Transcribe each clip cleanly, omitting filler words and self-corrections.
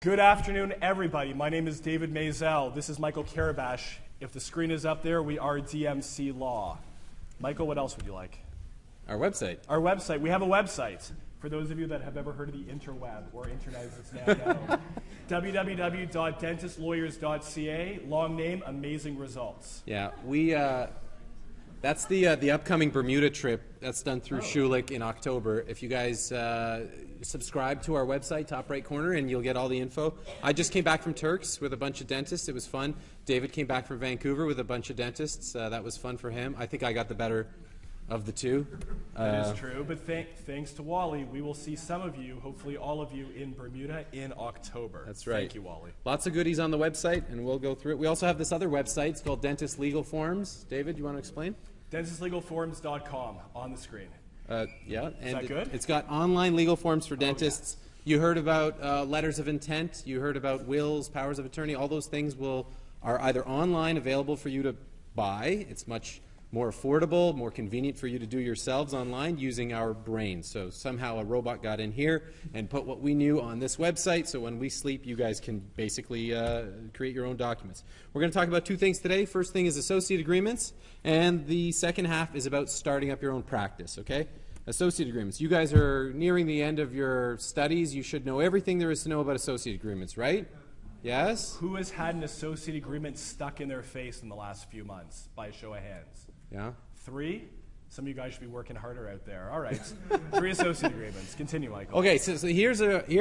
Good afternoon, everybody. My name is David Maisel. This is Michael Karabash. If the screen is up there, we are DMC Law. Michael, what else would you like? Our website. Our website. We have a website. For those of you that have ever heard of the interweb, or internet as it's now known, www.dentistlawyers.ca. Long name, amazing results. Yeah, that's the upcoming Bermuda trip. That's done through Schulich in October. If you guys subscribe to our website, top right corner, and you'll get all the info. I just came back from Turks with a bunch of dentists. It was fun. David came back from Vancouver with a bunch of dentists. That was fun for him. I think I got the better of the two. That is true, but thanks to Wally, we will see some of you, hopefully all of you, in Bermuda in October. That's right. Thank you, Wally. Lots of goodies on the website, and we'll go through it. We also have this other website. It's called Dentist Legal Forms. David, you want to explain? DentistLegalForms.com on the screen. Yeah, Is that good? It's got online legal forms for dentists. Oh, yes. You heard about letters of intent. You heard about wills, powers of attorney. All those things are either online, available for you to buy. It's much more affordable, more convenient for you to do yourselves online using our brains. So somehow a robot got in here and put what we knew on this website, so when we sleep, you guys can basically create your own documents. We're going to talk about two things today. First thing is associate agreements, and the second half is about starting up your own practice, okay? Associate agreements. You guys are nearing the end of your studies. You should know everything there is to know about associate agreements, right? Yes? Who has had an associate agreement stuck in their face in the last few months, by a show of hands? Yeah? 3? Some of you guys should be working harder out there. All right. 3 associate agreements. Continue, Michael. Okay, so here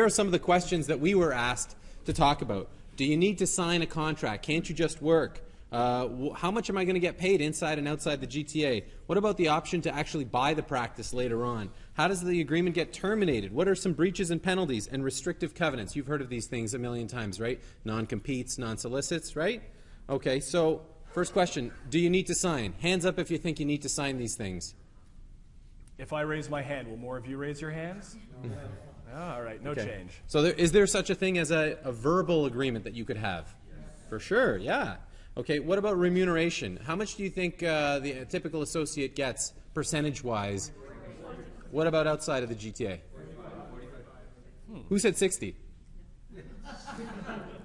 are some of the questions that we were asked to talk about. Do you need to sign a contract? Can't you just work? How much am I going to get paid inside and outside the GTA? What about the option to actually buy the practice later on? How does the agreement get terminated? What are some breaches and penalties and restrictive covenants? You've heard of these things a million times, right? Non-competes, non-solicits, right? Okay, so first question, do you need to sign? Hands up if you think you need to sign these things. If I raise my hand, will more of you raise your hands? All right, no change. So is there such a thing as a verbal agreement that you could have? For sure, yeah. Okay, what about remuneration? How much do you think the typical associate gets percentage-wise? What about outside of the GTA? Who said 60?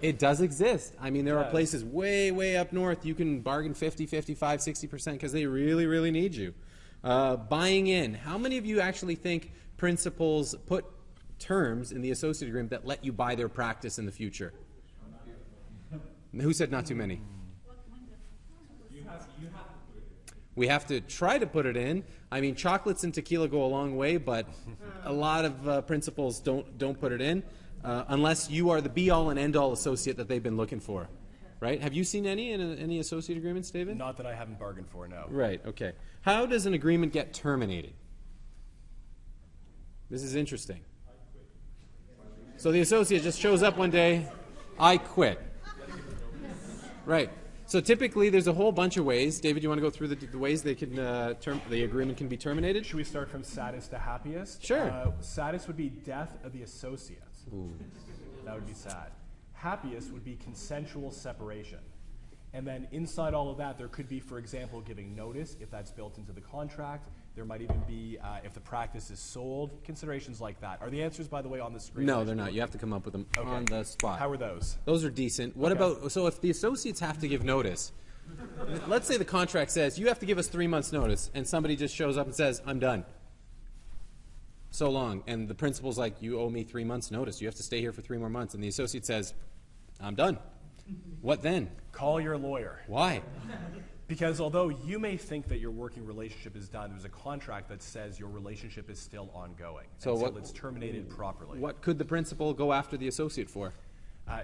It does exist. I mean, there are places way, way up north you can bargain 50, 55, 60% because they really, really need you. Buying in. How many of you actually think principals put terms in the associate agreement that let you buy their practice in the future? Who said not too many? We have to try to put it in. I mean, chocolates and tequila go a long way, but a lot of principals don't put it in unless you are the be-all and end-all associate that they've been looking for, right? Have you seen any associate agreements, David? Not that I haven't bargained for, no. Right, okay. How does an agreement get terminated? This is interesting. So the associate just shows up one day, I quit. Right. So typically, there's a whole bunch of ways. David, you want to go through the ways they can the agreement can be terminated? Should we start from saddest to happiest? Sure. Saddest would be death of the associate. Ooh. That would be sad. Happiest would be consensual separation. And then inside all of that, there could be, for example, giving notice if that's built into the contract. There might even be, if the practice is sold, considerations like that. Are the answers, by the way, on the screen? No, they're not. You have to come up with them on the spot. How are those? Those are decent. What about, so if the associates have to give notice, let's say the contract says you have to give us 3 months notice, and somebody just shows up and says, I'm done. So long. And the principal's like, you owe me 3 months notice. You have to stay here for 3 more months. And the associate says, I'm done. What then? Call your lawyer. Why? Because although you may think that your working relationship is done, there's a contract that says your relationship is still ongoing until it's terminated properly. What could the principal go after the associate for?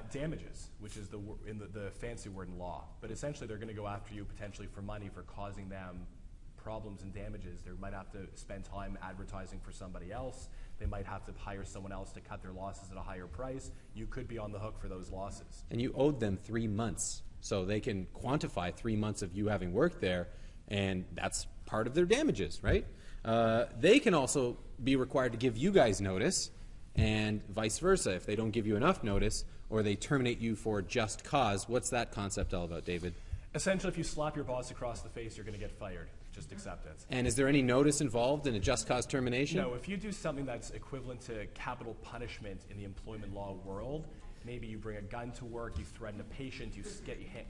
Damages, which is the fancy word in law. But essentially they're going to go after you potentially for money for causing them problems and damages. They might have to spend time advertising for somebody else. They might have to hire someone else to cut their losses at a higher price. You could be on the hook for those losses. And you owed them 3 months. So they can quantify 3 months of you having worked there, and that's part of their damages, right? They can also be required to give you guys notice, and vice versa. If they don't give you enough notice, or they terminate you for just cause, what's that concept all about, David? Essentially, if you slap your boss across the face, you're going to get fired. Just accept it. And is there any notice involved in a just cause termination? No. If you do something that's equivalent to capital punishment in the employment law world, maybe you bring a gun to work, you threaten a patient, you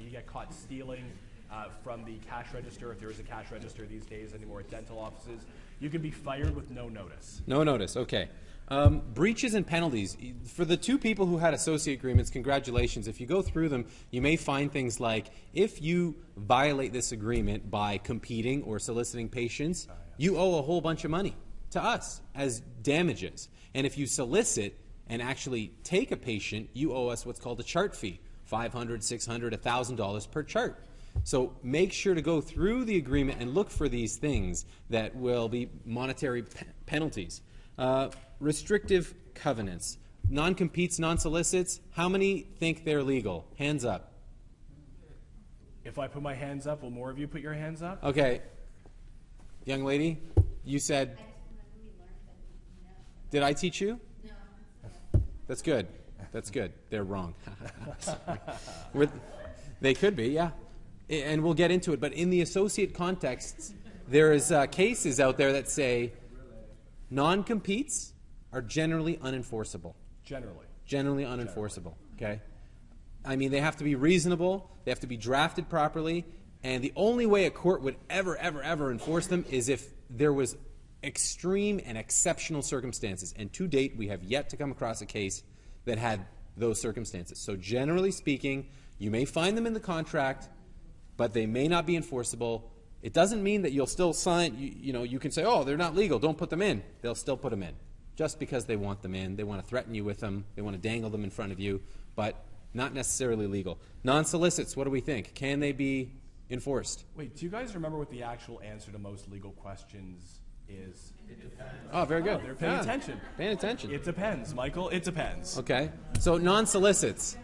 get caught stealing from the cash register, if there is a cash register these days anymore at dental offices, you can be fired with no notice. No notice, okay. Breaches and penalties. For the two people who had associate agreements, congratulations. If you go through them, you may find things like, if you violate this agreement by competing or soliciting patients, you owe a whole bunch of money to us as damages. And if you solicit and actually take a patient, you owe us what's called a chart fee, $500, $600, $1,000 per chart. So make sure to go through the agreement and look for these things that will be monetary penalties. Restrictive covenants. Non-competes, non-solicits. How many think they're legal? Hands up. If I put my hands up, will more of you put your hands up? Okay. Young lady, you said... Did I teach you? No. That's good. That's good. They're wrong. They could be, yeah. And we'll get into it. But in the associate contexts, there is cases out there that say non-competes are generally unenforceable. Generally unenforceable, okay? I mean, they have to be reasonable, they have to be drafted properly, and the only way a court would ever enforce them is if there was extreme and exceptional circumstances. And to date, we have yet to come across a case that had those circumstances. So generally speaking, you may find them in the contract, but they may not be enforceable. It doesn't mean that you'll still sign, you can say, oh, they're not legal, don't put them in. They'll still put them in, just because they want them in. They want to threaten you with them. They want to dangle them in front of you, but not necessarily legal. Non-solicits, what do we think? Can they be enforced? Wait, do you guys remember what the actual answer to most legal questions is? It depends. Oh, very good. Oh, they're paying attention. Paying attention. It depends, Michael. It depends. Okay. So non-solicits.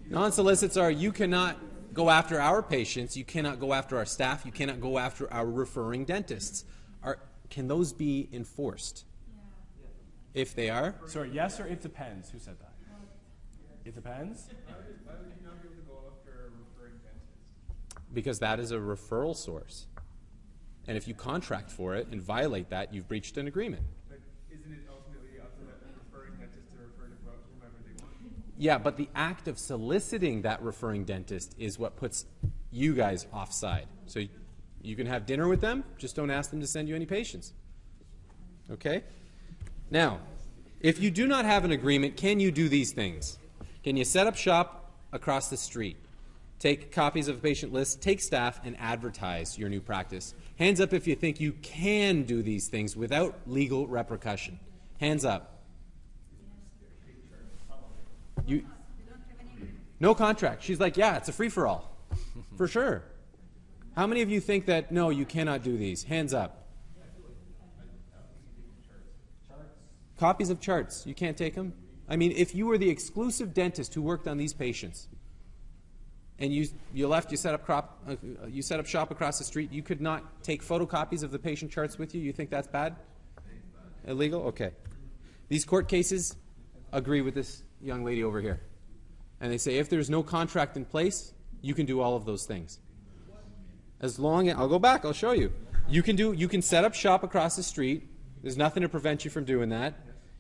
Non-solicits are, you cannot go after our patients, you cannot go after our staff, you cannot go after our referring dentists. Can those be enforced? Yeah. If they are? Sorry, yes or it depends? Who said that? It depends? Why would you not be able to go after a referring dentist? Because that is a referral source. And if you contract for it and violate that, you've breached an agreement. But isn't it ultimately up to the referring dentist to refer to whomever they want? Yeah, but the act of soliciting that referring dentist is what puts you guys offside. So you can have dinner with them, just don't ask them to send you any patients. Okay? Now, if you do not have an agreement, can you do these things? Can you set up shop across the street? Take copies of a patient list, take staff, and advertise your new practice. Hands up if you think you can do these things without legal repercussion. Hands up. No contract. She's like, yeah, it's a free-for-all. For sure. How many of you think that, no, you cannot do these? Hands up. Copies of charts. You can't take them? I mean, if you were the exclusive dentist who worked on these patients, and you set up shop across the street, you could not take photocopies of the patient charts with you? You think that's bad? Illegal? Okay. These court cases agree with this young lady over here. And they say if there's no contract in place, you can do all of those things. As long as, I'll go back, I'll show you. You can set up shop across the street. There's nothing to prevent you from doing that.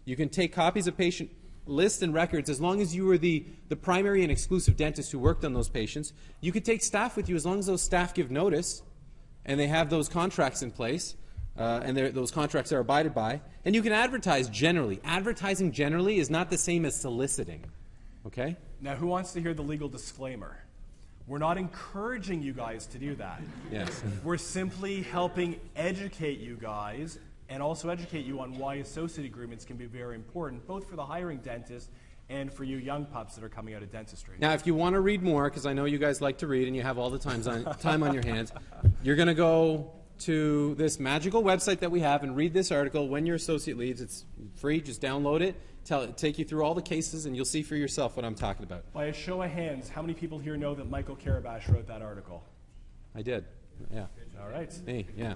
You can take copies of patient lists and records as long as you were the primary and exclusive dentist who worked on those patients. You could take staff with you as long as those staff give notice and they have those contracts in place and those contracts are abided by. And you can advertise generally. Advertising generally is not the same as soliciting. Okay? Now, who wants to hear the legal disclaimer? We're not encouraging you guys to do that. Yes. We're simply helping educate you guys and also educate you on why associate agreements can be very important, both for the hiring dentist and for you young pups that are coming out of dentistry. Now, if you want to read more, because I know you guys like to read and you have all the time on your hands, you're going to go to this magical website that we have and read this article when your associate leaves. It's free. Just download it. Take you through all the cases, and you'll see for yourself what I'm talking about. By a show of hands, how many people here know that Michael Karabash wrote that article? I did. Yeah. All right. Hey, yeah.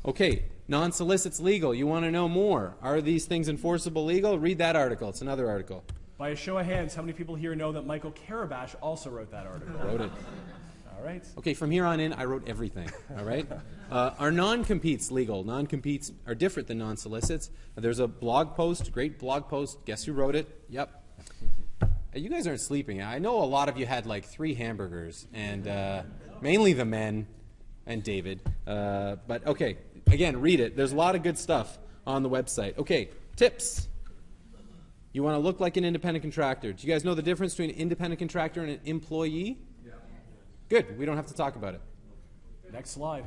Okay, non-solicit's legal. You want to know more? Are these things enforceable legal? Read that article. It's another article. By a show of hands, how many people here know that Michael Karabash also wrote that article? Wrote it. All right. Okay, from here on in, I wrote everything. All right? Are non-competes legal? Non-competes are different than non-solicits. There's a blog post, great blog post. Guess who wrote it? Yep. You guys aren't sleeping. I know a lot of you had like 3 hamburgers, and mainly the men and David. But okay, again, read it. There's a lot of good stuff on the website. Okay, tips. You want to look like an independent contractor. Do you guys know the difference between an independent contractor and an employee? Yeah. Good. We don't have to talk about it. Next slide.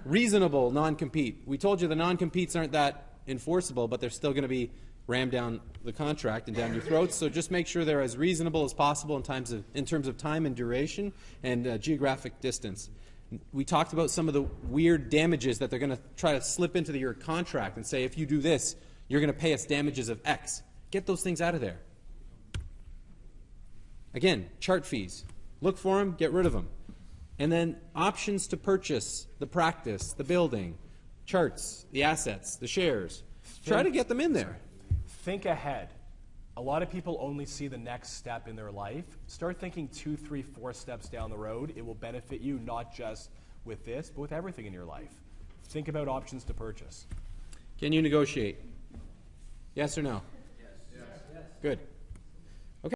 Reasonable non-compete. We told you the non-competes aren't that enforceable, but they're still going to be rammed down the contract and down your throats. So just make sure they're as reasonable as possible in terms of time and duration and geographic distance. We talked about some of the weird damages that they're going to try to slip into your contract and say, if you do this, you're going to pay us damages of X. Get those things out of there. Again, chart fees. Look for them, get rid of them. And then options to purchase the practice, the building, charts, the assets, the shares. Try to get them in there. Think ahead. A lot of people only see the next step in their life. Start thinking 2, 3, 4 steps down the road. It will benefit you not just with this, but with everything in your life. Think about options to purchase. Can you negotiate? Yes or no? Yes. Good.